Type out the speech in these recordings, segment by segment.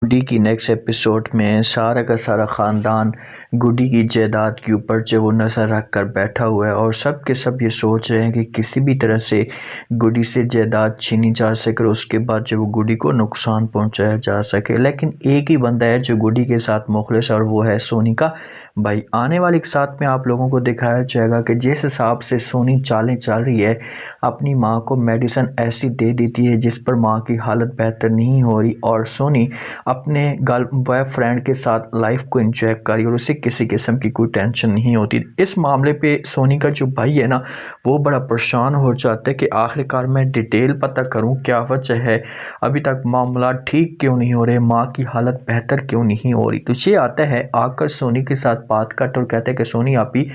गुडी की next episode में सारा का सारा ख़ानदान गुडी की जायदाद के ऊपर जो वो नज़र रख कर बैठा हुआ है और सब के सब ये सोच रहे हैं कि किसी भी तरह से गुडी से जायदाद छीनी जा सके और उसके बाद जो वो गुडी को नुकसान पहुंचाया जा सके। लेकिन एक ही बंदा है जो गुडी के साथ मुखलिस और वो है सोनी का भाई। आने वाले साथ में आप लोगों को दिखाया जाएगा कि जिस हिसाब से सोनी चालें चल रही है, अपनी माँ को मेडिसिन ऐसी दे देती है जिस पर माँ की हालत बेहतर नहीं हो रही और सोनी अपने गर्ल बॉयफ्रेंड के साथ लाइफ को एंजॉय करी और उसे किसी किस्म की कोई टेंशन नहीं होती। इस मामले पे सोनी का जो भाई है ना, वो बड़ा परेशान हो जाता है कि आखिरकार मैं डिटेल पता करूं क्या वजह है, अभी तक मामला ठीक क्यों नहीं हो रहे, माँ की हालत बेहतर क्यों नहीं हो रही। तो ये आता है आकर सोनी के साथ बात करता और कहता है कि सोनी आप ही,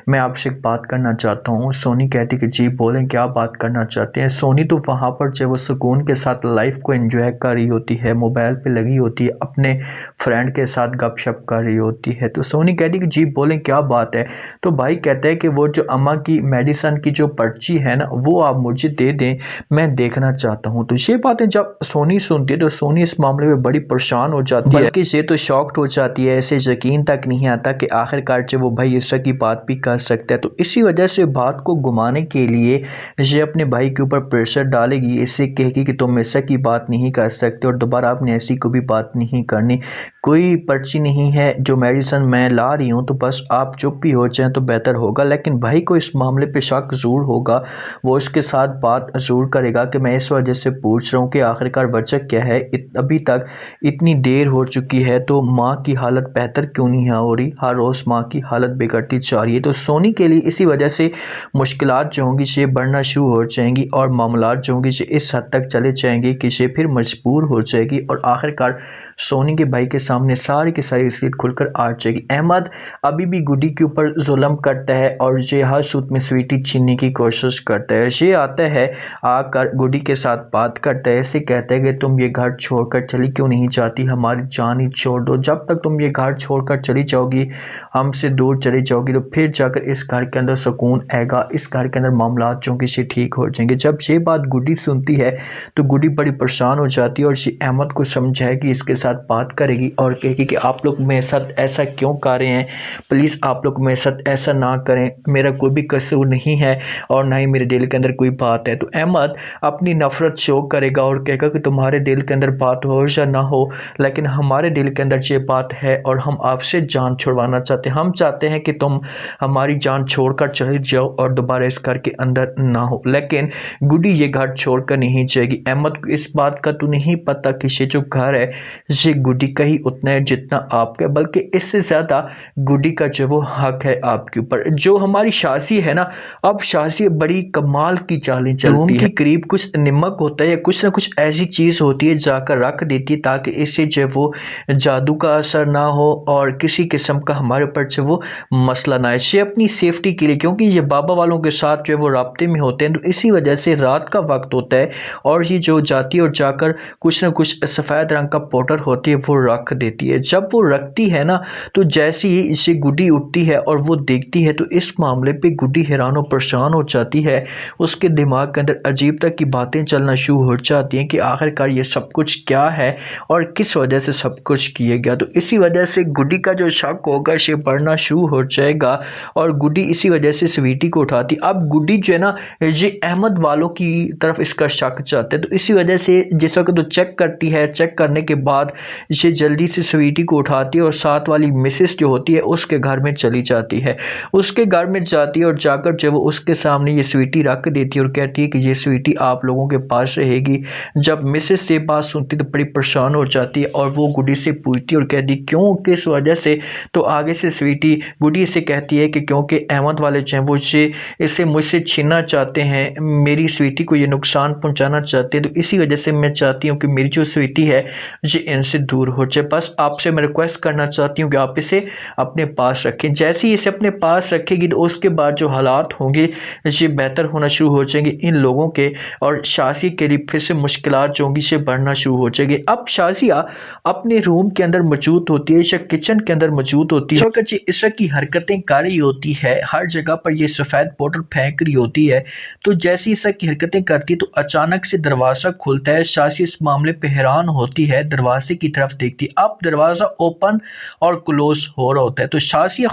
मैं आपसे एक बात करना चाहता हूँ। सोनी कहती कि जी बोलें, क्या बात करना चाहते हैं। सोनी तो वहाँ पर जो वो सुकून के साथ लाइफ को एंजॉय कर रही होती है, मोबाइल पे लगी होती है, अपने फ्रेंड के साथ गपशप कर रही होती है। तो सोनी कहती कि जी बोलें क्या बात है। तो भाई कहता है कि वो जो अम्मा की मेडिसिन की जो पर्ची है ना, वो आप मुझे दे दें, मैं देखना चाहता हूँ। तो ये बातें जब सोनी सुनती है तो सोनी इस मामले में बड़ी परेशान हो जाती है, बल्कि ये तो शॉक्ड हो जाती है। ऐसे यकीन तक नहीं आता कि आखिरकार जो वो भाई इस की बात भी कर सकता है। तो इसी वजह से बात को घुमाने के लिए ये अपने भाई के ऊपर प्रेशर डालेगी, इससे कहेगी कि तुम ऐसा की बात नहीं कर सकते और दोबारा आपने ऐसी को भी बात नहीं करनी। कोई पर्ची नहीं है जो मेडिसिन मैं ला रही हूँ, तो बस आप चुप भी हो जाएं तो बेहतर होगा। लेकिन भाई को इस मामले पे शक ज़रूर होगा, वो इसके साथ बात ज़रूर करेगा कि मैं इस वजह से पूछ रहा हूँ कि आखिरकार वजह क्या है, अभी तक इतनी देर हो चुकी है तो माँ की हालत बेहतर क्यों नहीं हो रही, हर रोज़ माँ की हालत बिगड़ती जा रही है। तो सोनी के लिए इसी वजह से मुश्किलात जो होंगी ये बढ़ना शुरू हो जाएंगी और मामलात जो होंगी ये इस हद तक चले जाएंगे कि ये फिर मजबूर हो जाएगी और आखिरकार सोनी के भाई के सामने सारी की सारी इसलिए खुलकर आ जाएगी। अहमद अभी भी गुडी के ऊपर जुल्म करता है और ये हर सूत में स्वीटी छीनने की कोशिश करता है। ये आता है आकर गुडी के साथ बात करता है, ऐसे कहता है कि तुम ये घर छोड़कर चली क्यों नहीं जाती, हमारी जान ही छोड़ दो। जब तक तुम ये घर छोड़कर चली जाओगी, हमसे दूर चली जाओगी, तो फिर जाकर इस घर के अंदर सुकून आएगा, इस घर के अंदर मामलात जो कि ठीक हो जाएंगे। जब ये बात गुडी सुनती है तो गुडी बड़ी परेशान हो जाती है और ये अहमद को समझाएगी, इसके साथ बात करेगी और कहेगी कि आप लोग मेरे साथ ऐसा क्यों कर रहे हैं, प्लीज़ आप लोग मेरे साथ ऐसा ना करें, मेरा कोई भी कसूर नहीं है और ना ही मेरे दिल के अंदर कोई बात है। तो अहमद अपनी नफ़रत शो करेगा और कहेगा कि तुम्हारे दिल के अंदर बात हो या ना हो, लेकिन हमारे दिल के अंदर ये बात है और हम आपसे जान छुड़वाना चाहते हैं। हम चाहते हैं कि तुम हमारी जान छोड़कर चली जाओ और दोबारा इस घर के अंदर ना हो। लेकिन गुडी ये घर छोड़कर नहीं जाएगी। अहमद को इस बात का तो नहीं पता कि ये जो घर है ये गुडी का ही उतना है जितना आपका, बल्कि इससे ज़्यादा गुडी का जो वो हक है आपके ऊपर। जो हमारी शासी है ना, अब शासी बड़ी कमाल की चालें चलती है, के करीब कुछ नमक होता है या कुछ ना कुछ ऐसी चीज़ होती है जाकर रख देती है ताकि इससे जो वो जादू का असर ना हो और किसी किस्म का हमारे ऊपर जो वो मसला ना आए। ये अपनी सेफ्टी के लिए, क्योंकि ये बाबा वालों के साथ जो वो राब्ते में होते हैं, तो इसी वजह से रात का वक्त होता है और ये जो जाती है और जाकर कुछ ना कुछ सफ़ेद रंग का पाउडर होती है वो रख देती है। जब वो रखती है ना, तो जैसे ही इसे गुडी उठती है और वो देखती है तो इस मामले पे गुडी हैरान और परेशान हो जाती है। उसके दिमाग के अंदर अजीब तरह की बातें चलना शुरू हो जाती हैं कि आखिरकार ये सब कुछ क्या है और किस वजह से सब कुछ किया गया। तो इसी वजह से गुडी का जो शक होगा ये बढ़ना शुरू हो जाएगा और गुडी इसी वजह से स्वीटी को उठाती। अब गुडी जो है ना, ये अहमद वालों की तरफ इसका शक चाहते हैं, तो इसी वजह से जिस वक्त तो चेक करती है, चेक करने के बाद ये जल्दी से स्वीटी को उठाती है और साथ वाली मिसेस जो होती है उसके घर में चली जाती है। उसके घर में जाती है और जाकर जब वो उसके सामने ये स्वीटी रख देती है और कहती है कि ये स्वीटी आप लोगों के पास रहेगी। जब मिसेस से बात सुनती तो बड़ी परेशान हो जाती है और वो गुडी से पूछती है और कहती क्यों, किस वजह से। तो आगे से स्वीटी गुडी से कहती है कि क्योंकि अहमद वाले जो हैं वो इसे मुझसे छीनना चाहते हैं, मेरी स्वीटी को ये नुकसान पहुंचाना चाहते हैं, तो इसी वजह से मैं चाहती हूँ कि मेरी जो स्वीटी है ये इनसे दूर हो जाए। बस आपसे मैं रिक्वेस्ट करना चाहती हूँ कि आप इसे अपने पास रखें। जैसे ही इसे अपने पास रखेगी तो उसके बाद जो हालात होंगे ये बेहतर होना शुरू हो जाएंगे इन लोगों के और शासी के लिए फिर से मुश्किलात जो होंगी ये बढ़ना शुरू हो जाएगी। अब शासिया अपने रूम के अंदर मौजूद होती है या किचन के अंदर मौजूद होती है, इस तरह की हरकतें कर रही होती है, हर जगह पर ये सफ़ेद पाउडर फेंक रही होती है। तो जैसी इस तरह की हरकतें करती है तो अचानक से दरवाज़ा खुलता है। शासी इस मामले पर हैरान होती है, दरवाज़ा दरवाजे की तरफ देखती है। अब दरवाज़ा ओपन और क्लोज हो रहा होता है तो शाज़िया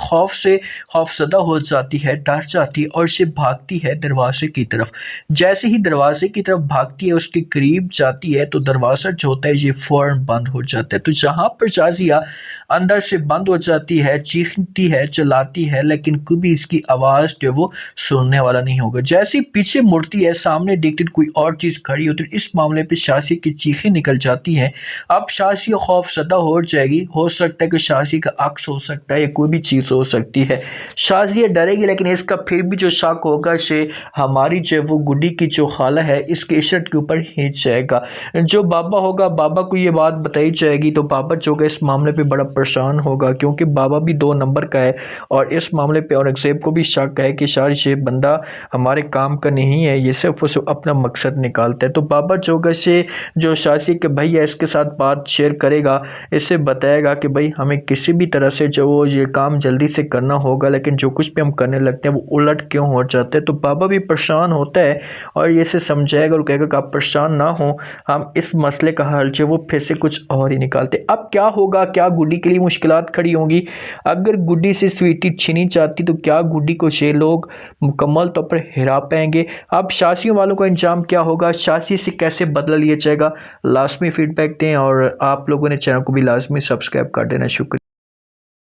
खौफज़दा हो जाती है, डर जाती है और से भागती है दरवाजे की तरफ। जैसे ही दरवाजे की तरफ भागती है, उसके करीब जाती है तो दरवाज़ा जो होता है ये फ़ौरन बंद हो जाता है। तो जहाँ पर शाज़िया अंदर से बंद हो जाती है, चीखती है, चिल्लाती है, लेकिन कभी इसकी आवाज़ जो है वो सुनने वाला नहीं होगा। जैसे ही पीछे मुड़ती है, सामने देखती कोई और चीज़ खड़ी होती है। इस मामले पे शाज़िया की चीखें निकल जाती हैं। अब शाज़िया खौफज़दा हो जाएगी। हो सकता है कि शाज़िया का अक्स हो सकता है या कोई भी चीज़ हो सकती है। शाज़िया डरेगी, लेकिन इसका फिर भी जो शक होगा से हमारी जो है वो गुड्डी की जो खाला है इसके इशरत के ऊपर ही जाएगा। जो बाबा होगा, बाबा को ये बात बताई जाएगी तो बाबा जो है इस मामले पे बड़ा परेशान होगा, क्योंकि बाबा भी 2 नंबर का है और इस मामले पे औरंगज़ेब को भी शक है कि शायद ये बंदा हमारे काम का नहीं है, ये सिर्फ उसे अपना मकसद निकालता है। तो बाबा जो है जो शाज़िया के भाई है इसके साथ बात शेयर करेगा, इससे बताएगा कि भाई हमें किसी भी तरह से जो ये काम जल्दी से करना होगा, लेकिन जो कुछ भी हम करने लगते हैं वो उलट क्यों हो जाते हैं। तो बाबा भी परेशान होता है और ये से समझाएगा और कहेगा कि आप परेशान ना हो, हम इस मसले का हल जो वो फिर से कुछ और ही निकालते। अब क्या होगा, क्या गुड्डी के लिए मुश्किलात खड़ी होंगी। अगर गुड्डी से स्वीटी छीनी जाती तो क्या गुड्डी को ये लोग मुकम्मल तौर पर हिरा पाएंगे। अब शाज़ियों वालों का अंजाम क्या होगा, शाज़िया से कैसे बदला लिया जाएगा, लाजमी फीडबैक दें और आप लोगों ने चैनल को भी लाजमी सब्सक्राइब कर देना। शुक्रिया।